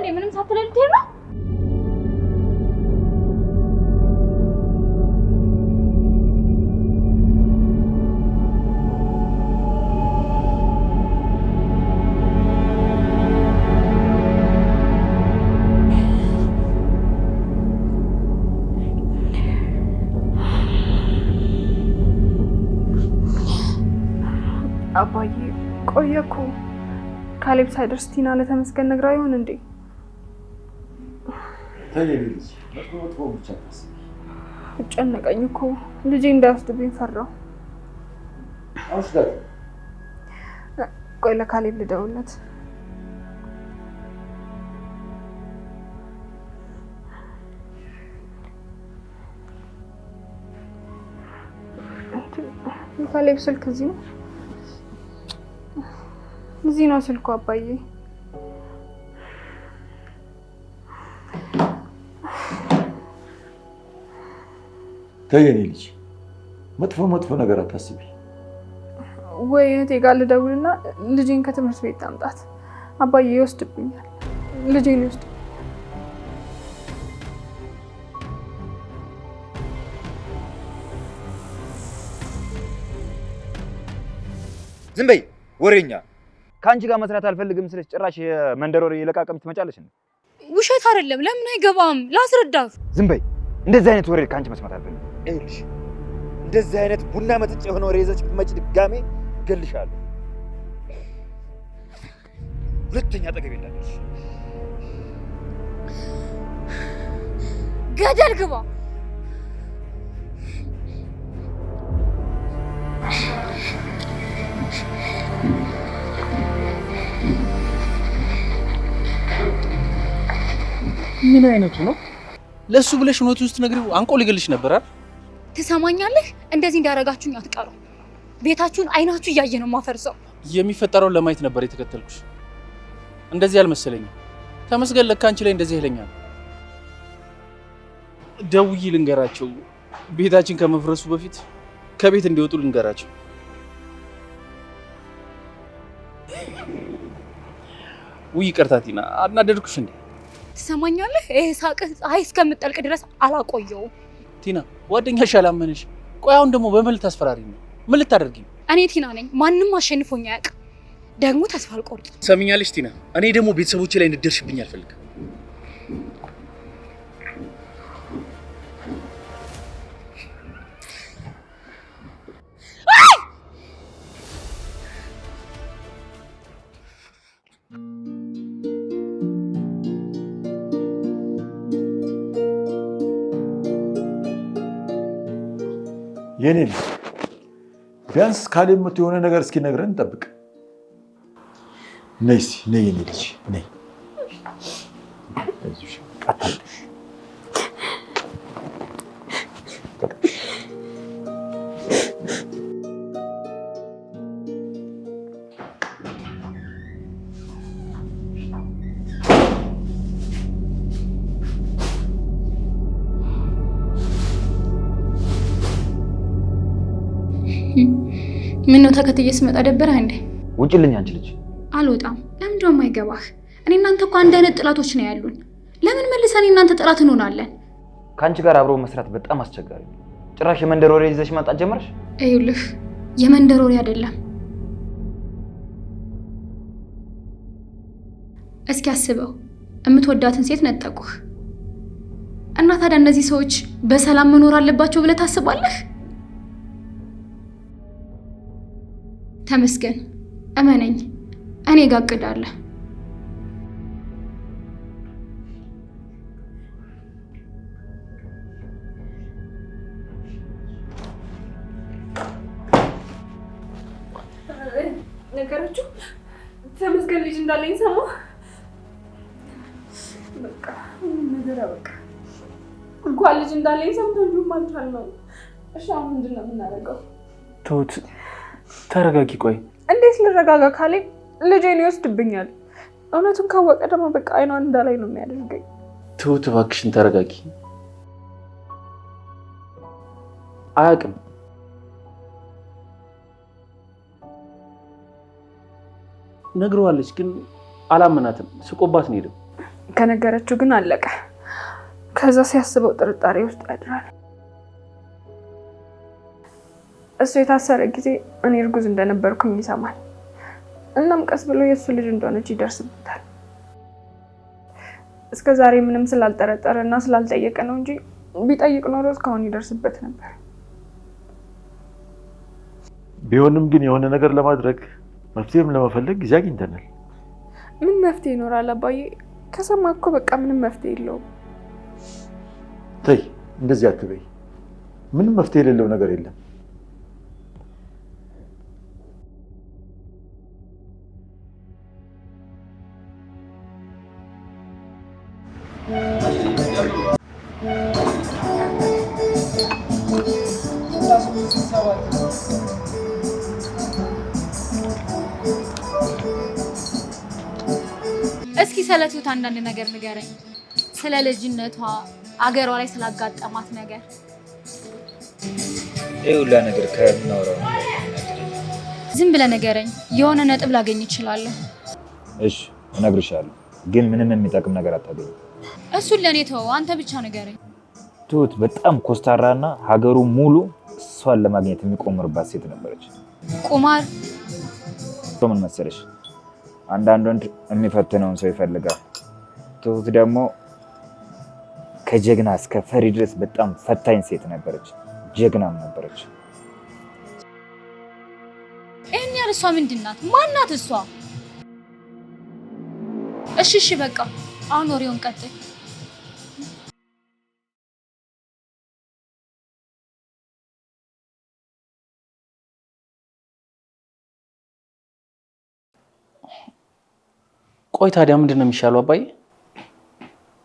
እንዴ ምንም ሳትለኝ ልትሄድ ነው? አባዬ ቆየ እኮ ካሌብ ሳይደርስ ቲና ለተመስገን ነግራ ይሆን እንዴ? ተይልኝ መጥፎ ብቻ ታስቢ። ጨነቀኝ እኮ ልጄ እንዳይወስድብኝ ፈራው። አውስዳት ቆይ ለካሌብ ልደውልለት። ካሌብ ስልክ እዚህ ነው? እዚህ ነው ስልኩ አባዬ። ተይኝ ልጅ መጥፎ ነገር አታስቢ። ወይ እህቴ ጋር ልደውልና ልጄን ከትምህርት ቤት ታምጣት። አባዬ ይወስድብኛል፣ ልጄን ይወስድ። ዝም በይ ወሬኛ። ካንቺ ጋር መስራት አልፈልግም ስለሽ ጭራሽ የመንደር ወሬ የለቃቀም ትመጫለሽ እንዴ? ውሸት አይደለም። ለምን አይገባም? ላስረዳህ። ዝም በይ። እንደዚህ አይነት ወሬ ካንቺ መስማት አልፈልግም። ይኸውልሽ እንደዚህ አይነት ቡና መጥጬ የሆነ ወሬ ይዘሽ ብትመጪ ድጋሜ እገልሻለሁ። ሁለተኛ አጠገቤ እንዳትደርሺ። ገደል ግባ። ምን አይነቱ ነው? ለሱ ብለሽ ኖት ውስጥ ነግሪው አንቆ ሊገልሽ ነበር አይደል? ትሰማኛለህ? እንደዚህ እንዳደረጋችሁኝ አትቀሩ። ቤታችሁን አይናችሁ እያየ ነው ማፈርሰው። የሚፈጠረውን ለማየት ነበር የተከተልኩሽ። እንደዚህ አልመሰለኝም። ተመስገን ለካ አንቺ ላይ እንደዚህ ይለኛል። ደውዬ ልንገራቸው፣ ቤታችን ከመፍረሱ በፊት ከቤት እንዲወጡ ልንገራቸው። ውይ ይቅርታ ቲና፣ አናደድኩሽ እንዴ? ትሰማኛለህ? ይሄ ሳቅህ ፀሐይ እስከምጠልቅ ድረስ አላቆየውም። ቲና ጓደኛሽ አላመነሽ። ቆይ አሁን ደግሞ በምን ልታስፈራሪ ነው? ምን ልታደርጊ ነው? እኔ ቲና ነኝ። ማንም አሸንፎኝ አያውቅም። ደግሞ ተስፋ አልቆርጥም። ሰሚኛለሽ ቲና? እኔ ደግሞ ቤተሰቦቼ ላይ እንድትደርሽብኝ አልፈልግም። የኔ ልጅ ቢያንስ ካሌብ መቶ የሆነ ነገር እስኪነግረን እንጠብቅ። ነይ እስኪ ነይ የኔ ልጅ ነይ። ምን ነው ተከትዬ ስመጣ ደበረህ እንዴ? ውጭልኝ አንቺ ልጅ። አልወጣም። ለምን ደሞ የማይገባህ? እኔ እናንተ እኮ አንድ አይነት ጥላቶች ነው ያሉን። ለምን መልሰን እናንተ ጥላት እንሆናለን? ካንቺ ጋር አብሮ መስራት በጣም አስቸጋሪ ነው። ጭራሽ የመንደር ወሬ ይዘሽ ማጣት ጀመርሽ? ይኸውልህ የመንደር ወሬ አይደለም። እስኪ አስበው፣ የምትወዳትን ሴት ነጠቁህ እና ታዲያ እነዚህ ሰዎች በሰላም መኖር አለባቸው ብለህ ታስባለህ? ተመስገን፣ እመነኝ፣ እኔ ጋር እቅድ አለ። ነገራችሁ ተመስገን ልጅ እንዳለኝ ሰማ። በቃ ነገር በቃ እንኳን ልጅ እንዳለኝ ሰምተን ሁሉም አልቻልነው። እሺ አሁን ምንድን ነው የምናደርገው? ተውት፣ ተረጋጊ። ቆይ እንዴት ልረጋጋ? ካሌብ ልጄን ይወስድብኛል። እውነቱን ካወቀ ደግሞ በቃ አይኗን እንዳላይ ነው የሚያደርገኝ። ተውት እባክሽን፣ ተረጋጊ። አያውቅም። ነግረዋለች ግን አላመናትም። ስቆባት ነው ሄደው። ከነገረችው ግን አለቀ። ከዛ ሲያስበው ጥርጣሬ ውስጥ ያድራል። እሱ የታሰረ ጊዜ እኔ እርጉዝ እንደነበርኩኝ ይሰማል። እናም ቀስ ብሎ የእሱ ልጅ እንደሆነች ይደርስበታል። እስከ ዛሬ ምንም ስላልጠረጠረ እና ስላልጠየቀ ነው እንጂ ቢጠይቅ ኖሮ እስካሁን ይደርስበት ነበር። ቢሆንም ግን የሆነ ነገር ለማድረግ መፍትሄም ለመፈለግ ጊዜ አግኝተናል። ምን መፍትሄ ይኖራል አባዬ? ከሰማ እኮ በቃ ምንም መፍትሄ የለውም። ተይ እንደዚህ አትበይ። ምንም መፍትሄ የሌለው ነገር የለም። እስኪ ስለ ትሁት አንዳንድ ነገር ንገረኝ። ስለ ልጅነቷ፣ አገሯ ላይ ስላጋጠማት ነገር። ሁላ ነገር ከምናወራው ዝም ብለህ ንገረኝ። የሆነ ነጥብ ላገኝ እችላለሁ። እሺ እነግርሻለሁ፣ ግን ምንም የሚጠቅም ነገር አታገኝም። እሱን ለእኔ ተወው፣ አንተ ብቻ ንገረኝ። ትሁት በጣም ኮስታራና ሀገሩ ሙሉ እሷን ለማግኘት የሚቆምርባት ሴት ነበረች። ቁማር? ምን መሰለሽ፣ አንዳንድ ወንድ የሚፈትነውን ሰው ይፈልጋል። ትሁት ደግሞ ከጀግና እስከ ፈሪ ድረስ በጣም ፈታኝ ሴት ነበረች። ጀግናም ነበረች። ይሄን ያህል እሷ ምንድን ናት? ማናት እሷ? እሺ በቃ አሁን ወሬውን ቀጥል። ቆይ ታዲያ ምንድን ነው የሚሻለው አባዬ?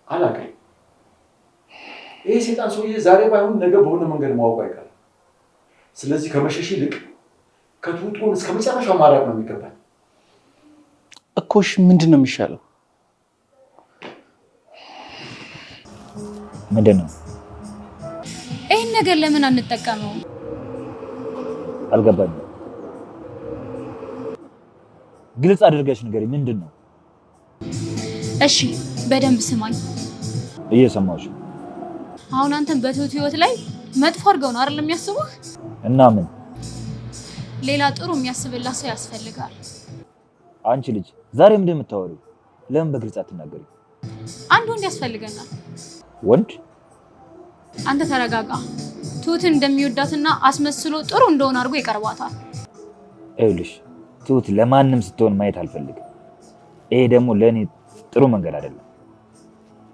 አላውቅም። ይሄ ሴጣን ሰውዬ ዛሬ ባይሆን ነገ በሆነ መንገድ ማወቁ አይቀርም። ስለዚህ ከመሸሽ ይልቅ ከትሁት ጎን እስከ መጨረሻው ማራቅ ነው የሚገባል። እኮ እሺ ምንድን ነው የሚሻለው? ምንድን ነው? ይሄን ነገር ለምን አንጠቀመው? አልገባኝም። ግልጽ አድርገሽ ንገሪኝ፣ ምንድን ነው? እሺ በደንብ ስማኝ። እየሰማሁሽ። አሁን አንተን በትሁት ህይወት ላይ መጥፎ አድርገው ነው አይደል የሚያስቡህ? እና ምን? ሌላ ጥሩ የሚያስብላት ሰው ያስፈልጋል። አንቺ ልጅ ዛሬ ምንድን ነው የምታወሪው? ለምን በግልጽ አትናገሪም? አንድ ወንድ ያስፈልገናል። ወንድ? አንተ ተረጋጋ። ትሁትን እንደሚወዳትና አስመስሎ ጥሩ እንደሆነ አድርጎ ይቀርባታል። ይኸውልሽ ትሁት ለማንም ስትሆን ማየት አልፈልግም። ይሄ ደግሞ ለእኔ ጥሩ መንገድ አይደለም።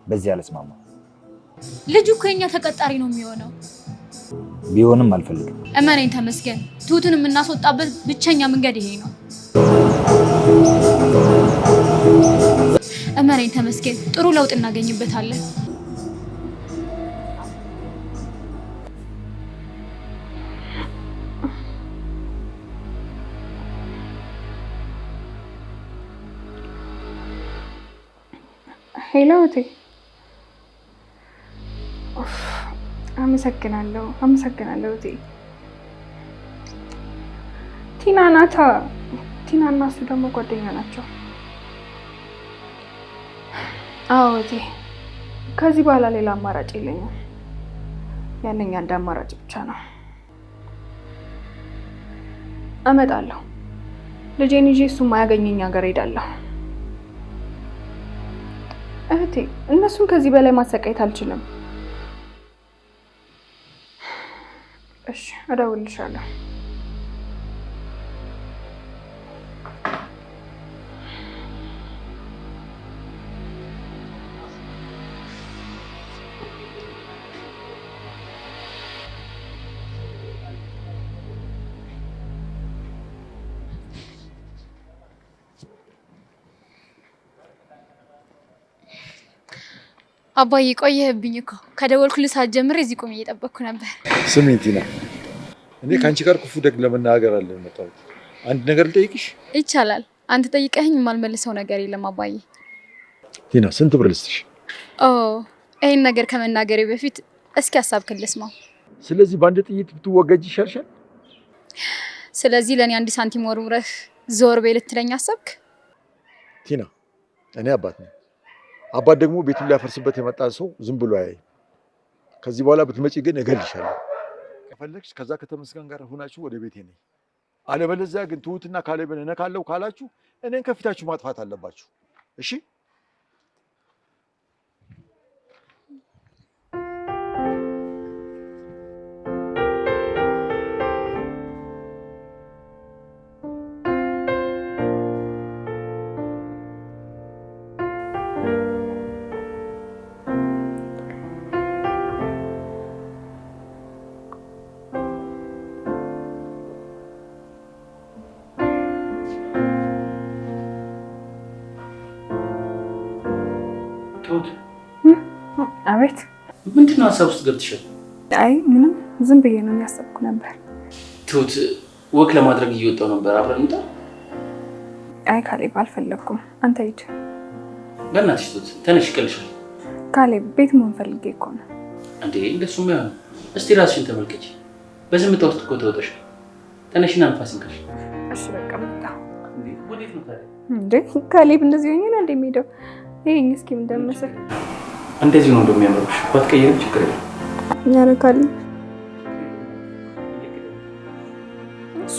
በዚህ አልስማማም። ልጁ እኮ የኛ ተቀጣሪ ነው የሚሆነው። ቢሆንም አልፈልግም። እመነኝ ተመስገን፣ ትሁትን የምናስወጣበት ብቸኛ መንገድ ይሄ ነው። እመነኝ ተመስገን፣ ጥሩ ለውጥ እናገኝበታለን። ሄሎ እቴ። አመሰግናለሁ እቴ። ቲና ናታ። ቲና እና እሱ ደግሞ ጓደኛ ናቸው። አዎ እቴ፣ ከዚህ በኋላ ሌላ አማራጭ የለኝም። ያለኝ አንድ አማራጭ ብቻ ነው። እመጣለሁ። ልጄን ይዤ እሱም ማያገኘኝ ሀገር ሄዳለሁ። እህቴ፣ እነሱን ከዚህ በላይ ማሰቃየት አልችልም። እሺ እደውልልሻለሁ። አባዬ ቆየህብኝ እኮ። ከደወልኩልህ ሰዓት ጀምሬ እዚህ ቆሜ እየጠበቅኩ ነበር። ስሚ ቲና፣ እኔ ከአንቺ ጋር ክፉ ደግ ለመናገር አለ የመጣሁት። አንድ ነገር ልጠይቅሽ? ይቻላል። አንተ ጠይቀኸኝ የማልመልሰው ነገር የለም አባዬ። ቲና፣ ስንት ብር ልስጥሽ? ይሄን ነገር ከመናገሬ በፊት እስኪ ሀሳብክን ልስማው። ስለዚህ በአንድ ጥይት ብትወገጅ ይሻልሻል? ስለዚህ ለእኔ አንድ ሳንቲም ወርውረህ ዞር በይ ልትለኝ አሰብክ? ቲና፣ እኔ አባት ነኝ። አባት ደግሞ ቤቱን ሊያፈርስበት የመጣ ሰው ዝም ብሎ አያይ። ከዚህ በኋላ ብትመጪ ግን እገልሻለሁ። ከፈለግሽ ከዛ ከተመስገን ጋር ሆናችሁ ወደ ቤቴ ነኝ። አለበለዚያ ግን ትሁትና ካሌብን እነካለሁ ካላችሁ እኔን ከፊታችሁ ማጥፋት አለባችሁ። እሺ? ትሁት አቤት። ምንድን ነው ሀሳብ ውስጥ ገብተሻል? አይ ምንም፣ ዝም ብዬ ነው እያሰብኩ ነበር። ትሁት ወክ ለማድረግ እየወጣሁ ነበር፣ አብረን እንውጣ? አይ ካሌብ አልፈለግኩም፣ አንተ ሂድ። በእናትሽ ትሁት ተነሽ፣ ይቀልሻል። ካሌብ ቤት መሆን ፈልጌ እኮ ነው። እንዴ እንደሱም አይሆንም። እስቲ ራስሽን ተመልከቺ። በዝምታ ውስጥ እኮ ተወጣሽ። ተነሽና ንፋስ እንካሽ። እሺ በቃ መጣሁ። ወዴት ነው ታዲያ? እንዴ ካሌብ እንደዚህ ሆኜ ነው እንደሚሄደው? ይሄኝ እስኪ እንደምመስል እንደዚህ ነው እንደሚያምርብሽ። ባትቀይሪም ችግር የለም። ኧረ ካሌብ እሺ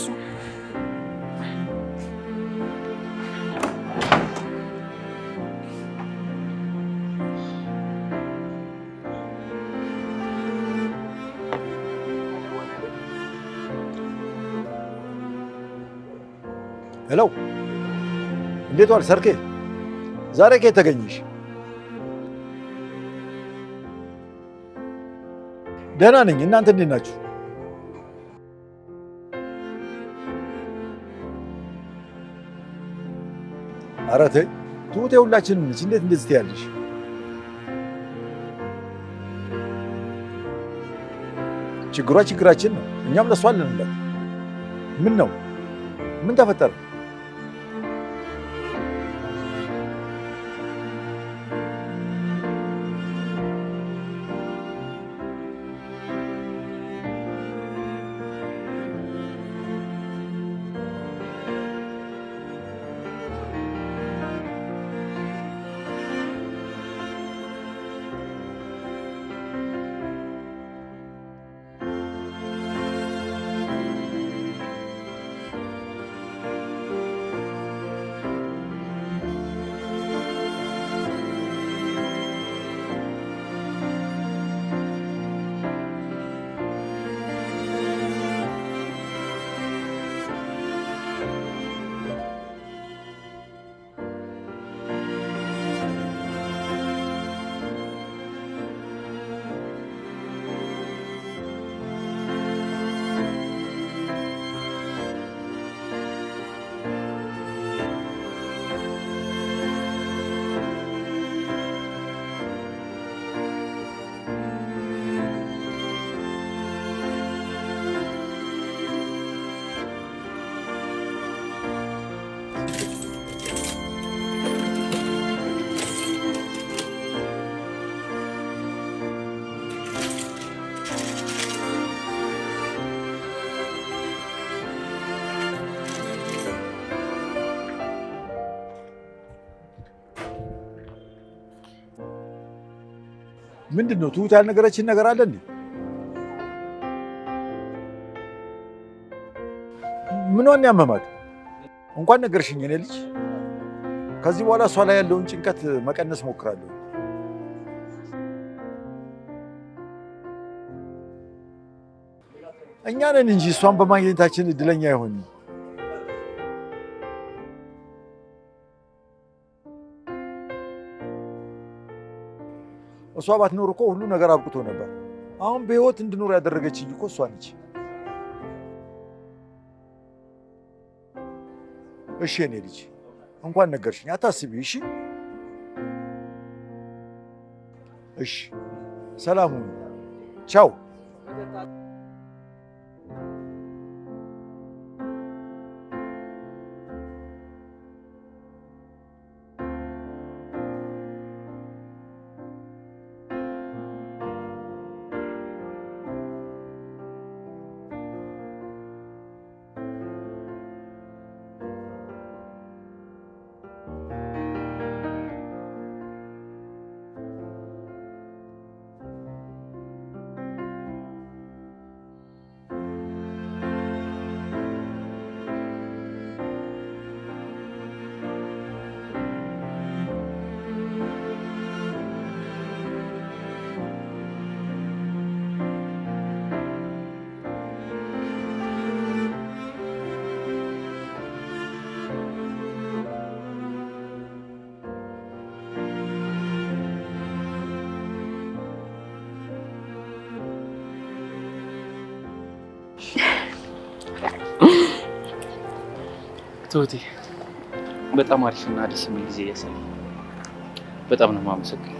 ሄሎ፣ እንዴት ዋል ሰርኬ? ዛሬ ከየት ተገኘሽ? ደህና ነኝ። እናንተ እንዴት ናችሁ? ኧረ ተይ ትሁቴ፣ ሁላችንም ነች። እንዴት እንደዚህ ትያለሽ? ችግሯ ችግራችን ነው። እኛም ለሷ አለንላት። ምን ነው? ምን ተፈጠረ? ምንድን ነው ትሁት ያልነገረችን ነገር አለ እንዴ? ምኗን ያመማት? እንኳን ነገርሽኝ የኔ ልጅ። ከዚህ በኋላ እሷ ላይ ያለውን ጭንቀት መቀነስ ሞክራለሁ። እኛ ነን እንጂ እሷን በማግኘታችን እድለኛ ይሆን። እሷ ባትኖር እኮ ሁሉ ነገር አብቅቶ ነበር። አሁን በህይወት እንድኖር ያደረገችኝ እኮ እሷ ነች። እሺ የኔ ልጅ እንኳን ነገርሽኝ፣ አታስቢ። እሺ እሺ፣ ሰላም ሁኑ። ቻው። ትሁቴ በጣም አሪፍና ደስ የሚል ጊዜ እያሳለፍን በጣም ነው የማመሰግነው።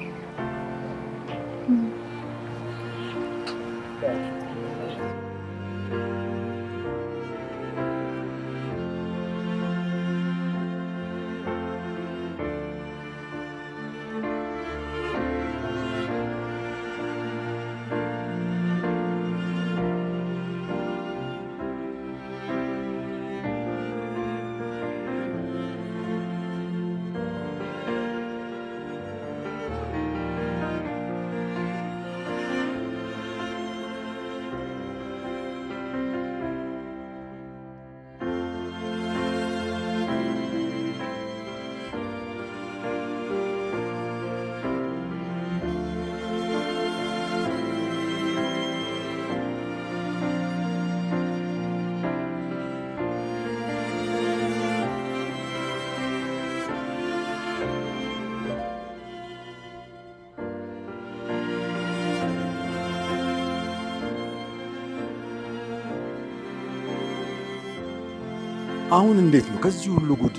አሁን እንዴት ነው ከዚህ ሁሉ ጉድ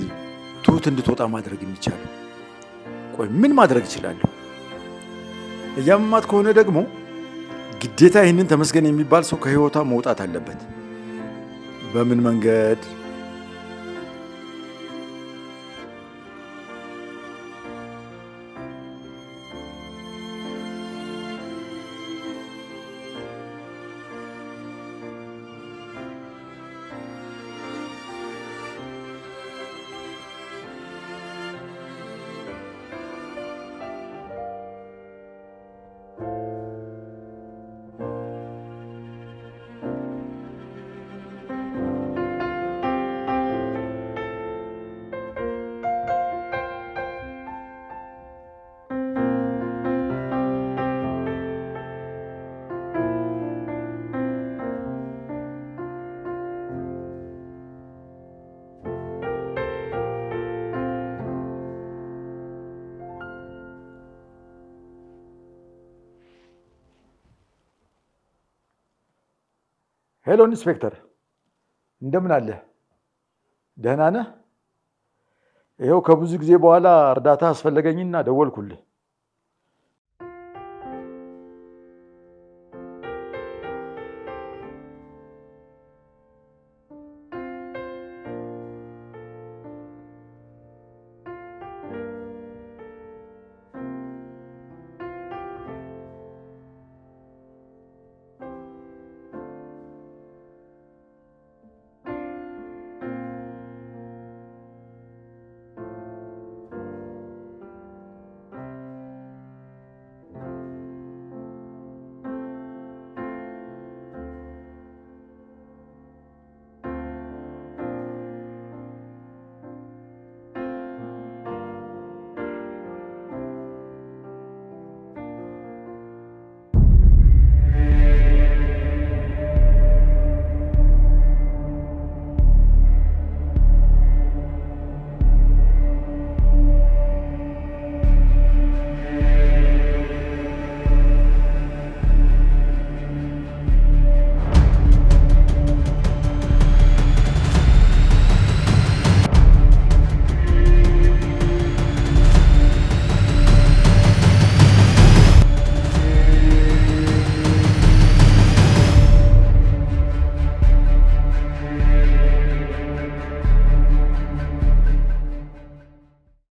ትሁት እንድትወጣ ማድረግ የሚቻለው? ቆይ ምን ማድረግ እችላለሁ? እያመማት ከሆነ ደግሞ ግዴታ ይህንን ተመስገን የሚባል ሰው ከህይወቷ መውጣት አለበት። በምን መንገድ? ሄሎ ኢንስፔክተር፣ እንደምን አለ? ደህና ነህ? ይኸው ከብዙ ጊዜ በኋላ እርዳታ አስፈለገኝና ደወልኩልህ።